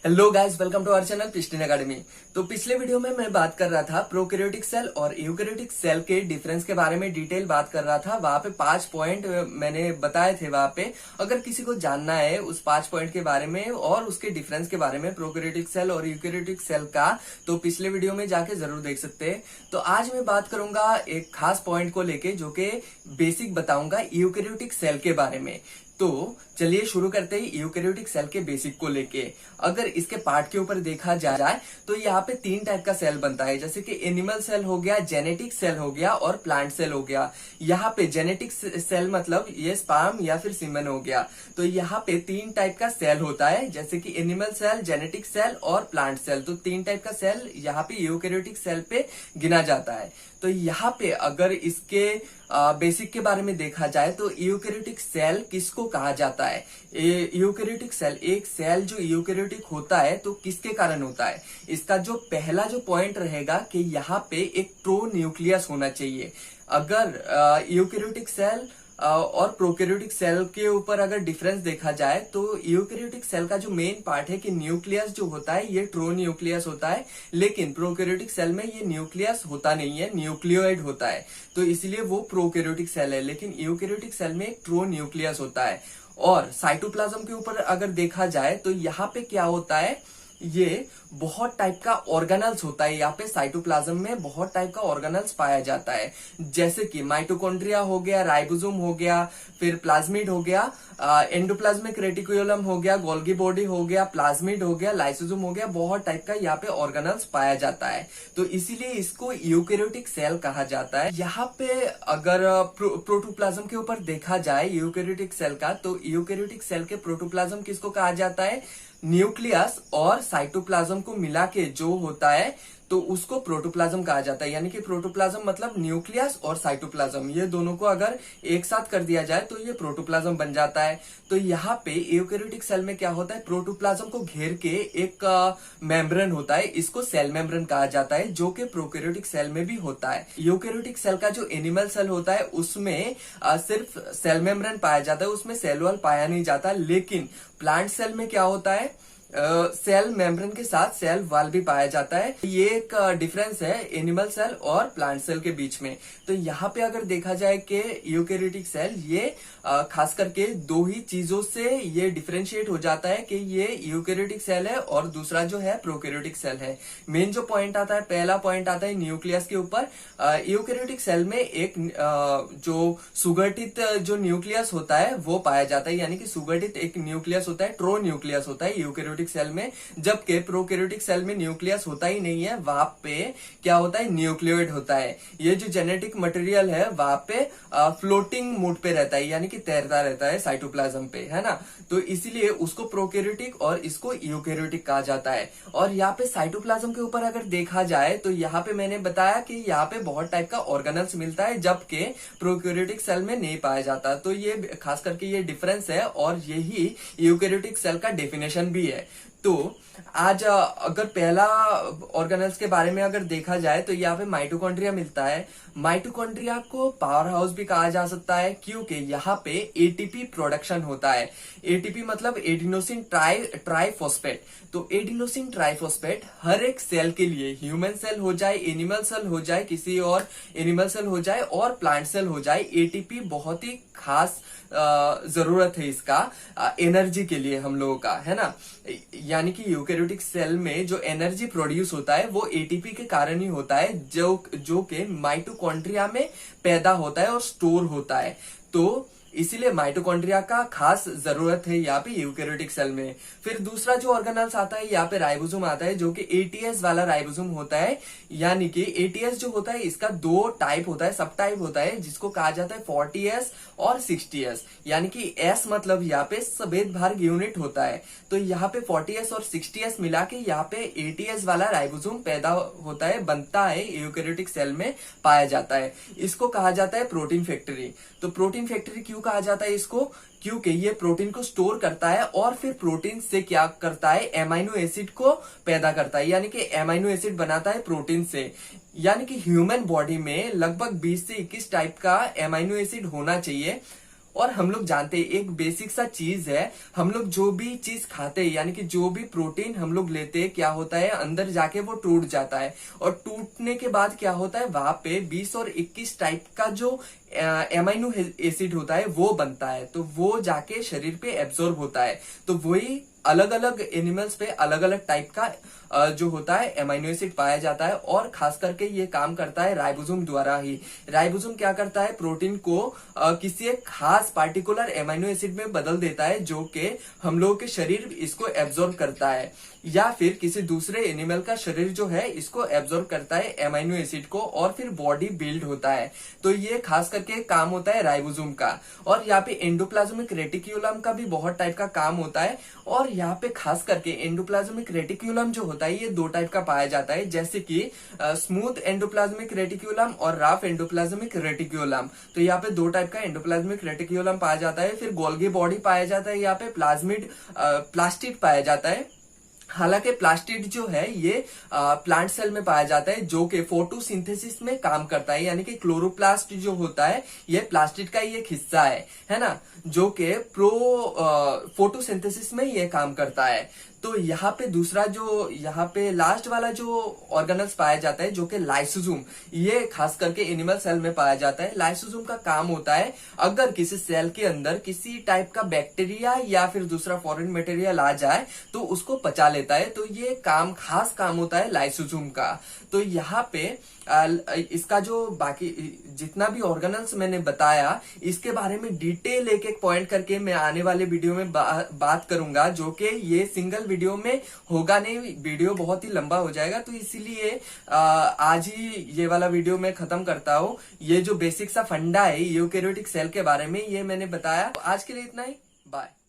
Hello guys, welcome to our channel Pistin Academy. तो पिछले video में मैं बात कर रहा था प्रोकैरियोटिक सेल और यूकैरियोटिक सेल के डिफरेंस के बारे में डिटेल बात कर रहा था। वहां पे 5 पॉइंट मैंने बताए थे। वहां पे अगर किसी को जानना है उस 5 पॉइंट के बारे में और उसके डिफरेंस के बारे में प्रोकैरियोटिक सेल और यूकैरियोटिक सेल का, तो पिछले वीडियो में जाके जरूर देख सकते हैं। तो आज मैं बात करूंगा एक खास पॉइंट को लेके, जो कि बेसिक बताऊंगा यूकैरियोटिक सेल के बारे में। तो चलिए शुरू करते हैं यूकैरियोटिक सेल के बेसिक को लेके। अगर इसके पार्ट के ऊपर देखा जाए तो यहाँ पे 3 टाइप का सेल बनता है, जैसे कि एनिमल सेल हो गया, जेनेटिक सेल हो गया और प्लांट सेल हो गया। यहाँ पे जेनेटिक सेल मतलब ये स्पर्म या फिर सीमेन हो गया। तो यहाँ पे 3 टाइप का सेल होता है, जैसे कि एनिमल सेल, जेनेटिक सेल और प्लांट सेल। तो 3 टाइप का सेल यहाँ पे यूकैरियोटिक सेल पे गिना जाता है। तो यहाँ पे अगर इसके बेसिक के बारे में देखा जाए तो यूकैरियोटिक सेल किसको कहा जाता है? यूकैरियोटिक सेल, एक सेल जो यूकैरियोटिक होता है तो किसके कारण होता है? इसका जो पहला जो पॉइंट रहेगा कि यहाँ पे एक ट्रू न्यूक्लियस होना चाहिए। अगर यूकैरियोटिक सेल और प्रोकैरियोटिक सेल के ऊपर अगर डिफरेंस देखा जाए तो यूकैरियोटिक सेल का जो मेन पार्ट है कि न्यूक्लियस जो होता है ये ट्रू न्यूक्लियस होता है, लेकिन प्रोकैरियोटिक सेल में ये न्यूक्लियस होता नहीं है, न्यूक्लियोइड होता है। तो इसलिए वो प्रोकैरियोटिक सेल है, लेकिन यूकैरियोटिक सेल में एक ट्रू न्यूक्लियस होता है। और साइटोप्लाज्म के ऊपर अगर देखा जाए तो यहाँ पे क्या होता है, ये बहुत टाइप का ऑर्गेनल्स होता है। यहाँ पे साइटोप्लाज्म में बहुत टाइप का ऑर्गेनल्स पाया जाता है, जैसे कि माइटोकॉन्ड्रिया हो गया, राइबोसोम हो गया, फिर प्लाज्मिड हो गया, एंडोप्लाज्मिक रेटिकुलम हो गया, गोल्गी बॉडी हो गया, प्लाज्मिड हो गया, लाइसोसोम हो गया। बहुत टाइप का यहाँ पे ऑर्गेनल्स पाया जाता है, तो इसीलिए इसको यूकैरियोटिक सेल कहा जाता है। यहाँ पे अगर प्रोटोप्लाज्म के ऊपर देखा जाए यूकैरियोटिक सेल का, तो यूकैरियोटिक सेल के प्रोटोप्लाज्म किसको कहा जाता है? न्यूक्लियस और साइटोप्लाज्म को मिला के जो होता है तो उसको प्रोटोप्लाज्म कहा जाता है। यानी कि प्रोटोप्लाज्म मतलब न्यूक्लियस और साइटोप्लाज्म, ये दोनों को अगर एक साथ कर दिया जाए तो ये प्रोटोप्लाज्म बन जाता है। तो यहाँ पे यूकैरियोटिक सेल में क्या होता है, प्रोटोप्लाज्म को घेर के एक मेम्ब्रेन होता है, इसको सेल मेम्ब्रेन कहा जाता है, जो कि प्रोकैरियोटिक सेल में भी होता है। यूकैरियोटिक सेल का जो एनिमल सेल होता है उसमें सिर्फ सेल मेम्ब्रेन पाया जाता है, उसमें सेल वॉल पाया नहीं जाता। लेकिन प्लांट सेल में क्या होता है, सेल मेम्ब्रेन के साथ सेल वॉल भी पाया जाता है। ये एक डिफरेंस है एनिमल सेल और प्लांट सेल के बीच में। तो यहाँ पे अगर देखा जाए कि यूकैरियोटिक सेल ये खास करके 2 ही चीजों से ये डिफरेंशिएट हो जाता है कि ये यूकैरियोटिक सेल है और दूसरा जो है प्रोकैरियोटिक सेल है। मेन जो पॉइंट आता है, पहला पॉइंट आता है न्यूक्लियस के ऊपर। यूकैरियोटिक सेल में एक जो सुगठित जो न्यूक्लियस होता है वो पाया जाता है, यानी कि सुगठित एक न्यूक्लियस होता है, ट्रू न्यूक्लियस होता है यूकैरियोटिक सेल में। जबकि प्रोकैरियोटिक सेल में न्यूक्लियस होता ही नहीं है, वहां पे क्या होता है, न्यूक्लियोइड होता है। ये जो जेनेटिक मटेरियल है वहां पे फ्लोटिंग मोड पे रहता है, यानी कि तैरता रहता है साइटोप्लाज्म पे, है ना। तो इसीलिए उसको प्रोकैरियोटिक और इसको यूकैरियोटिक कहा जाता है। और यहाँ पे साइटोप्लाज्म के ऊपर अगर देखा जाए तो यहाँ पे मैंने बताया कि यहाँ पे बहुत टाइप का ऑर्गेनल्स मिलता है, जबकि प्रोकैरियोटिक सेल में नहीं पाया जाता। तो ये खास करके ये डिफरेंस है और यही यूकैरियोटिक सेल का डेफिनेशन भी है। तो आज अगर पहला ऑर्गेनल्स के बारे में अगर देखा जाए तो यहाँ पे माइटोकॉन्ड्रिया मिलता है। माइटोकॉन्ड्रिया को पावर हाउस भी कहा जा सकता है, क्योंकि यहाँ पे एटीपी प्रोडक्शन होता है। एटीपी मतलब एडिनोसिन ट्राइफॉस्फेट। तो एडिनोसिन ट्राइफॉस्फेट हर एक सेल के लिए, ह्यूमन सेल हो जाए, एनिमल सेल हो जाए, किसी और एनिमल सेल हो जाए और प्लांट सेल हो जाए, एटीपी बहुत ही खास जरूरत है इसका एनर्जी के लिए हम लोगों का, है ना। यानी कि यूकैरियोटिक सेल में जो एनर्जी प्रोड्यूस होता है वो एटीपी के कारण ही होता है, जो कि माइटोकॉन्ड्रिया में पैदा होता है और स्टोर होता है। तो इसीलिए माइटोकॉन्ड्रिया का खास जरूरत है यहाँ पे यूकैरियोटिक सेल में। फिर दूसरा जो ऑर्गेनल्स आता है यहाँ पे राइबोसोम आता है, जो कि एटीएस वाला राइबोसोम होता है। यानी कि एटीएस जो होता है इसका 2 टाइप होता है, सब टाइप होता है, जिसको कहा जाता है 40S और 60S। यानी कि S मतलब यहाँ पे सफेद भार्ग यूनिट होता है। तो यहाँ पे 40S और 60S मिला के यहाँ पे एटीएस वाला राइबोसोम पैदा होता है, बनता है, यूकैरियोटिक सेल में पाया जाता है। इसको कहा जाता है प्रोटीन फैक्ट्री। तो प्रोटीन फैक्ट्री क्यों कहा जाता है इसको? क्योंकि ये प्रोटीन को स्टोर करता है और फिर प्रोटीन से क्या करता है, एमाइनो एसिड को पैदा करता है, यानी कि एमाइनो एसिड बनाता है प्रोटीन से। यानी कि ह्यूमन बॉडी में लगभग 20 से 21 टाइप का एमाइनो एसिड होना चाहिए। और हम लोग जानते हैं एक बेसिक सा चीज है, हम लोग जो भी चीज खाते हैं यानी कि जो भी प्रोटीन हम लोग लेते हैं क्या होता है अंदर जाके वो टूट जाता है, और टूटने के बाद क्या होता है वहां पे 20 और 21 टाइप का जो एमाइनो एसिड होता है वो बनता है, तो वो जाके शरीर पे एब्जॉर्ब होता है। तो वही अलग अलग एनिमल्स पे अलग अलग टाइप का जो होता है एमाइनो एसिड पाया जाता है, और खास करके ये काम करता है राइबोसोम द्वारा ही। राइबोसोम क्या करता है प्रोटीन को किसी एक खास पार्टिकुलर एमाइनो एसिड में बदल देता है, जो कि हम लोगों के शरीर इसको एब्जॉर्ब करता है, या फिर किसी दूसरे एनिमल का शरीर जो है इसको एब्जॉर्ब करता है एमाइनो एसिड को, और फिर बॉडी बिल्ड होता है। तो ये खास करके काम होता है राइबोसोम का। और यहाँ पे एंडोप्लाज्मिक रेटिक्यूलम का भी बहुत टाइप का काम होता है, और यहाँ पे खास करके एंडोप्लाज्मिक रेटिक्यूलम जो होता है ये दो टाइप का पाया जाता है, जैसे कि स्मूथ एंडोप्लाज्मिक रेटिक्यूलम और रफ एंडोप्लाज्मिक रेटिक्यूलम। तो यहाँ पे दो टाइप का एंडोप्लाज्मिक रेटिक्यूलम पाया जाता है। फिर गोल्गी बॉडी पाया जाता है, यहाँ पे प्लाज्मिड प्लास्टिड पाया जाता है। हालांकि प्लास्टिड जो है ये प्लांट सेल में पाया जाता है, जो कि फोटोसिंथेसिस में काम करता है, यानी कि क्लोरोप्लास्ट जो होता है ये प्लास्टिड का ही एक हिस्सा है ना, जो कि फोटोसिंथेसिस में ये काम करता है। तो यहाँ पे दूसरा जो यहाँ पे लास्ट वाला जो ऑर्गेनल्स पाया जाता है जो कि लाइसोसोम, ये खास करके एनिमल सेल में पाया जाता है। लाइसोसोम का काम होता है अगर किसी सेल के अंदर किसी टाइप का बैक्टीरिया या फिर दूसरा फॉरेन मटेरियल आ जाए तो उसको पचा लेता है, तो ये काम खास काम होता है लाइसोसोम का। तो यहाँ पे इसका जो बाकी जितना भी ऑर्गेनल्स मैंने बताया इसके बारे में डिटेल एक एक पॉइंट करके मैं आने वाले वीडियो में बात करूंगा, जो कि ये सिंगल वीडियो में होगा नहीं, वीडियो बहुत ही लंबा हो जाएगा। तो इसीलिए आज ही ये वाला वीडियो मैं खत्म करता हूँ। ये जो बेसिक सा फंडा है यूकेरियोटिक सेल के बारे में ये मैंने बताया। आज के लिए इतना ही, बाय।